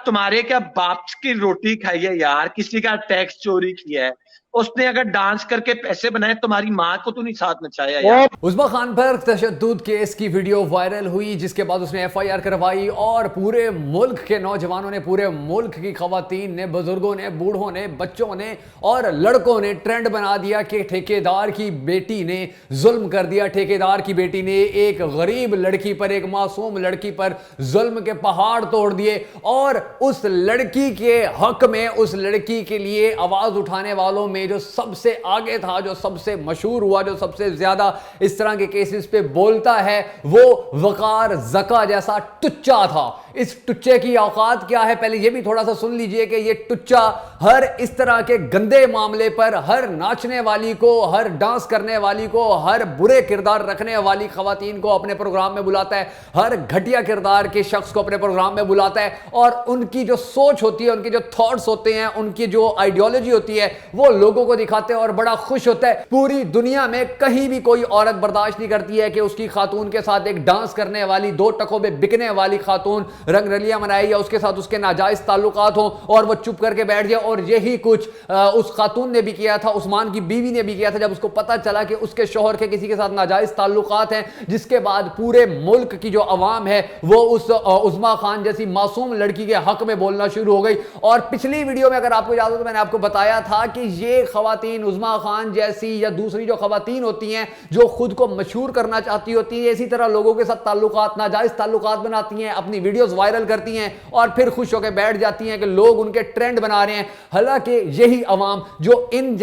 तुम्हारे क्या बाप की रोटी खाई है यार, किसी का टैक्स चोरी किया है, उसने अगर डांस करके पैसे बनाए, तुम्हारी माँ को तो नहीं साथ नचाया यार। उस्मा खान पर तशद्दुद केस की वीडियो वायरल हुई, जिसके बाद उसने FIR करवाई और पूरे मुल्क के नौजवानों ने, पूरे मुल्क की खवातीन ने, बुजुर्गों ने, बूढ़ों ने, बच्चों ने और लड़कों ने ट्रेंड बना दिया कि ठेकेदार की बेटी ने जुल्म कर दिया। ठेकेदार की बेटी ने एक गरीब लड़की पर, एक मासूम लड़की पर जुल्म के पहाड़ तोड़ दिए और उस लड़की के हक में, उस लड़की के लिए आवाज उठाने वालों में जो सबसे आगे था, जो सबसे मशहूर हुआ, जो सबसे ज्यादा इस तरह के केसेस पे बोलता है, वो वकार ज़का जैसा टुच्चा था। इस टुच्चे की औकात क्या है, पहले ये भी थोड़ा सा सुन लीजिए कि ये टुच्चा हर इस तरह के गंदे मामले पर, हर नाचने वाली को, हर डांस करने वाली को, हर बुरे किरदार रखने वाली खवातीन को अपने प्रोग्राम में बुलाता है, हर घटिया किरदार के शख्स को अपने प्रोग्राम में बुलाता है और उनकी जो सोच होती है, उनके जो थॉट्स होते हैं, उनकी जो आइडियोलॉजी होती है, वो लोगों को दिखाते हैं और बड़ा खुश होता है। पूरी दुनिया में कहीं भी कोई औरत बर्दाश्त नहीं करती है कि उसकी खातून के साथ एक डांस करने वाली, दो टकों में बिकने वाली खातून रंगरलियां मनाए या उसके साथ उसके नाजायज ताल्लुकात हो और वो चुप करके बैठ जाए। और यही कुछ उस खातून ने भी किया था, उस्मान की बीवी ने भी किया था, जब उसको पता चला कि उसके शौहर के किसी के साथ नाजायज ताल्लुकात हैं, जिसके बाद पूरे मुल्क की जो अवाम है वो उस उस्मा खान जैसी मासूम लड़की के हक में बोलना शुरू हो गई। और पिछली वीडियो में अगर आपको याद हो तो मैंने आपको बताया था कि ये खवातीन उस्मा खान जैसी या दूसरी जो खवातीन होती हैं जो खुद को मशहूर करना चाहती होती है, इसी तरह लोगों के साथ ताल्लुकात, नाजायज ताल्लुकात बनाती हैं, अपनी वीडियोस वायरल करती हैं और फिर खुश होकर बैठ जाती हैं कि लोग उनके ट्रेंड बना रहे हैं। हालांकि यही अवाम जो इन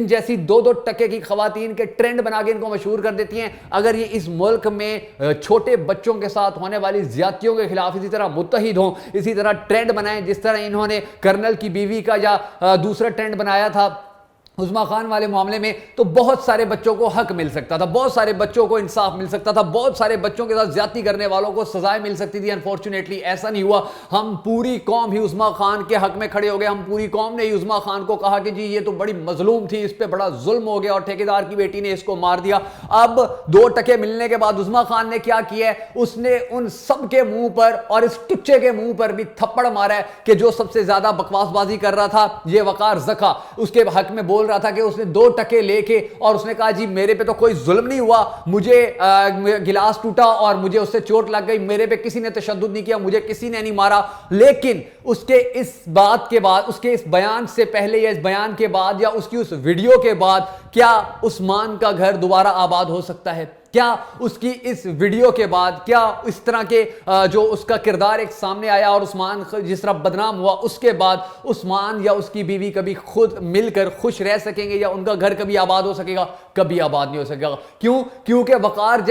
जैसी दो दो टके की खवातीन के ट्रेंड बना के इनको मशहूर कर देती हैं, अगर ये इस मुल्क में छोटे बच्चों के साथ होने वाली ज्यादतियों के खिलाफ इसी तरह मुत्तहिद हों, इसी तरह ट्रेंड बनाएं जिस तरह इन्होंने कर्नल की बीवी का या दूसरा ट्रेंड बनाया था उस्मा खान वाले मामले में, तो बहुत सारे बच्चों को हक मिल सकता था, बहुत सारे बच्चों को इंसाफ मिल सकता था, बहुत सारे बच्चों के साथ ज्यादती करने वालों को सजाएं मिल सकती थी। अनफॉर्चुनेटली ऐसा नहीं हुआ। हम पूरी कौम ही उस्मा खान के हक में खड़े हो गए। हम पूरी कौम ने ही उस्मा खान को कहा कि जी ये तो बड़ी मजलूम थी, इस पर बड़ा जुल्म हो गया और ठेकेदार की बेटी ने इसको मार दिया। अब 2 टके मिलने के बाद उस्मा खान ने क्या किया है, उसने उन सब के मुंह पर और इस टुच्चे के मुंह पर भी थप्पड़ मारा है कि जो सबसे ज्यादा बकवासबाजी कर रहा था, ये वकार ज़का, उसके हक में बोल रहा था कि उसने 2 टके लेके और उसने कहा जी मेरे पे तो कोई जुल्म नहीं हुआ, मुझे गिलास टूटा और मुझे उससे चोट लग गई, मेरे पे किसी ने तशद्दुद नहीं किया, मुझे किसी ने नहीं मारा। लेकिन उसके इस बात के बाद, उसके इस बयान से पहले या इस बयान के बाद या उसकी उस वीडियो के बाद क्या उस्मान का घर दोबारा आबाद हो सकता है? क्या उसकी इस वीडियो के बाद, क्या इस तरह के जो उसका किरदार एक सामने आया और उस्मान जिस तरह बदनाम हुआ, उसके बाद उस्मान या उसकी बीवी कभी खुद मिलकर खुश रह सकेंगे या उनका घर कभी आबाद हो सकेगा? कभी आबाद नहीं हो सकेगा। क्यों? क्योंकि वकार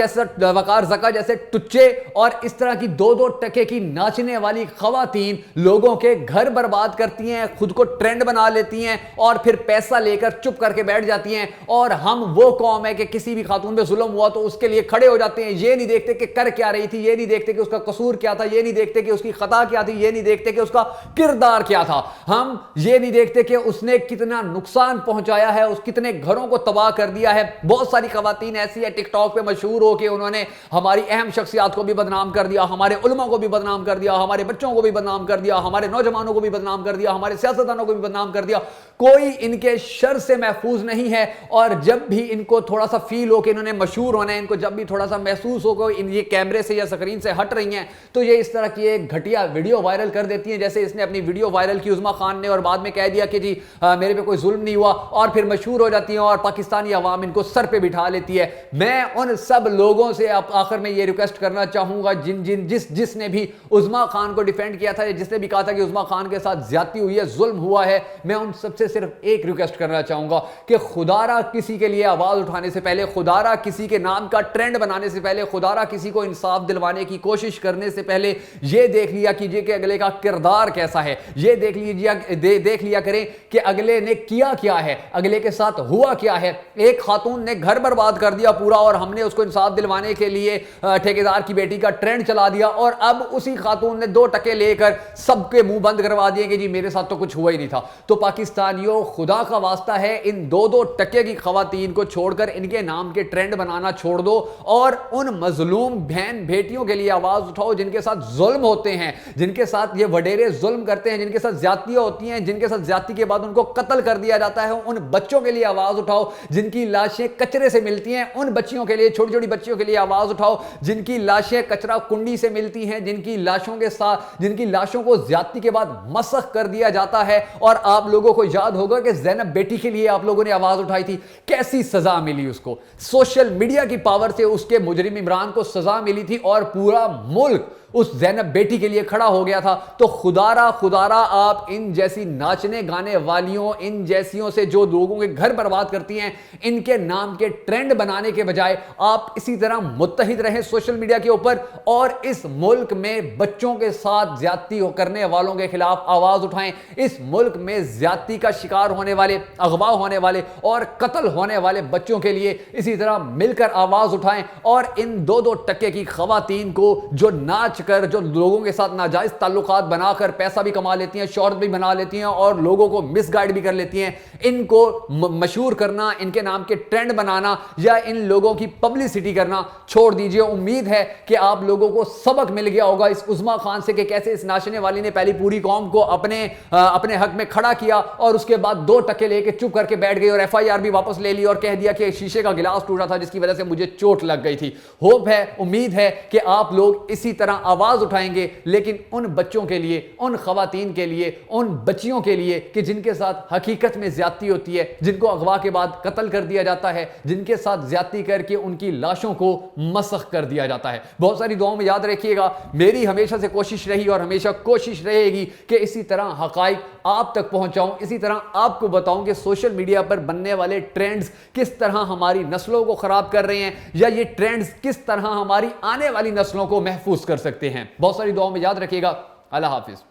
ज़का जैसे टुच्चे और इस तरह की 2-2 टके की नाचने वाली खवातीन लोगों के घर बर्बाद करती हैं, खुद को ट्रेंड बना लेती हैं और फिर पैसा लेकर चुप करके बैठ जाती हैं। और हम वो कौम है कि किसी भी खातून पे जुल्म हुआ तो उसके लिए खड़े हो जाते हैं। ये नहीं देखते कि कर क्या रही थी, ये नहीं देखते कि उसका कसूर क्या था, ये नहीं देखते कि उसकी खता क्या थी, ये नहीं देखते कि उसका किरदार क्या था। हम ये नहीं देखते कि उसने कितना नुकसान पहुंचाया है, उस कितने घरों को तबाह कर दिया है। बहुत सारी खवातीन ऐसी है टिकटॉक पे मशहूर हो के उन्होंने हमारी अहम शख्सियात को भी बदनाम कर दिया, हमारे उलमा को भी बदनाम कर दिया, हमारे बच्चों को भी बदनाम कर दिया, हमारे नौजवानों को भी बदनाम कर दिया, हमारे सियासतदानों को भी बदनाम कर दिया। कोई इनके शर से महफूज नहीं है। और जब भी इनको थोड़ा सा फील हो कि इन्होंने मशहूर होना है, इनको जब भी थोड़ा सा महसूस हो कि ये कैमरे से या स्क्रीन से हट रही हैं, तो ये इस तरह की एक घटिया वीडियो वायरल कर देती हैं। जैसे इसने अपनी वीडियो वायरल की उस्मा खान ने और बाद में कह दिया कि जी मेरे पे कोई जुल्म नहीं हुआ, और फिर मशहूर हो जाती हैं और पाकिस्तानी अवाम इनको सर पे बिठा लेती है। मैं उन सब लोगों से आखिर में ये रिक्वेस्ट करना चाहूंगा जिसने भी उस्मा खान को डिफेंड किया था, जिसने भी कहा था कि उस्मा खान के साथ ज्यादती हुई है, जुल्म हुआ है, मैं उन सबसे सिर्फ एक रिक्वेस्ट करना चाहूंगा कि खुदारा किसी के लिए आवाज उठाने से पहले, खुदारा किसी के नाम का ट्रेंड बनाने से पहले, खुदारा किसी को इंसाफ दिलवाने की कोशिश करने से पहले ये देख लिया कीजिए कि अगले का किरदार कैसा है। ये देख लिया करें कि अगले ने किया क्या है, अगले के साथ हुआ क्या है। एक खातून ने घर बर्बाद कर दिया पूरा और हमने उसको इंसाफ दिलवाने के लिए ठेकेदार की बेटी का ट्रेंड चला दिया, और अब उसी खातून ने 2 टके लेकर सबके मुंह बंद करवा दिए कि जी मेरे साथ तो कुछ हुआ ही नहीं था। तो पाकिस्तानियों, खुदा का वास्ता है इन 2-2 टके की खवातीन को छोड़कर इनके नाम के ट्रेंड बनाना छोड़ دو اور ان مظلوم بہن بیٹیوں کے لیے آواز اٹھاؤ جن کے ساتھ ظلم ہوتے ہیں, جن کے ساتھ یہ وڈیرے ظلم کرتے ہیں, جن کے ساتھ زیادتیاں ہوتی ہیں, جن کے ساتھ زیادتی کے بعد ان کو قتل کر دیا جاتا ہے. ان بچوں کے لیے آواز اٹھاؤ جن کی لاشیں کچرے سے ملتی ہیں. ان بچیوں کے لیے, چھوٹی چھوٹی بچیوں کے لیے آواز اٹھاؤ جن کی لاشیں کچرا کنڈی سے ملتی ہیں, جن کی لاشوں کو زیادتی کے بعد مسخ کر دیا جاتا ہے. اور آپ لوگوں کو یاد ہوگا کہ زینب بیٹی کے لیے آپ لوگوں نے آواز اٹھائی تھی, کیسی سزا ملی اس کو. سوشل میڈیا کی پاور سے اس کے مجرم عمران کو سزا ملی تھی اور پورا ملک اس زینب بیٹی کے لیے کھڑا ہو گیا تھا. تو خدارا آپ ان جیسی ناچنے گانے والیوں, ان جیسیوں سے جو لوگوں کے گھر برباد کرتی ہیں, ان کے نام کے ٹرینڈ بنانے کے بجائے آپ اسی طرح متحد رہیں سوشل میڈیا کے اوپر اور اس ملک میں بچوں کے ساتھ زیادتی کرنے والوں کے خلاف آواز اٹھائیں. اس ملک میں زیادتی کا شکار ہونے والے, اغوا ہونے والے اور قتل ہونے والے بچوں کے لیے اسی طرح مل کر آواز اٹھائیں. اور ان 2 ٹکے کی خواتین کو جو ناچ کر, جو لوگوں کے ساتھ ناجائز تعلقات بنا کر پیسہ بھی کما لیتی ہیں, شہرت بھی بنا لیتی ہیں اور لوگوں کو مس گائیڈ بھی کر لیتی ہیں, ان کو مشہور کرنا, ان کے نام کے ٹرینڈ بنانا یا ان لوگوں کی پبلسٹی کرنا چھوڑ دیجئے. امید ہے کہ آپ لوگوں کو سبق مل گیا ہوگا اس عظما خان سے کہ کیسے اس ناچنے والی نے پہلی پوری قوم کو اپنے حق میں کھڑا کیا اور اس کے بعد 2 ٹکے لے کے چپ کر کے بیٹھ گئی اور FIR بھی واپس لے لی اور کہہ دیا کہ شیشے کا گلاس ٹوٹا تھا جس کی وجہ سے مجھے چوٹ لگ گئی تھی. ہوپ ہے, امید ہے کہ آپ لوگ اسی طرح آواز اٹھائیں گے, لیکن ان بچوں کے لیے, ان خواتین کے لیے, ان بچیوں کے لیے کہ جن کے ساتھ حقیقت میں زیادتی ہوتی ہے, جن کو اغوا کے بعد قتل کر دیا جاتا ہے, جن کے ساتھ زیادتی کر کے ان کی لاشوں کو مسخ کر دیا جاتا ہے. بہت ساری دعاؤں میں یاد رکھیے گا, میری ہمیشہ سے کوشش رہی اور ہمیشہ کوشش رہے گی کہ اسی طرح حقائق آپ تک پہنچاؤں, اسی طرح آپ کو بتاؤں کہ سوشل میڈیا پر بننے والے ٹرینڈز کس طرح ہماری نسلوں کو خراب کر رہے ہیں یا یہ ٹرینڈز کس طرح ہماری آنے والی نسلوں کو محفوظ کر سکتے ہیں. بہت ساری دعاؤں میں یاد رکھیے گا. اللہ حافظ.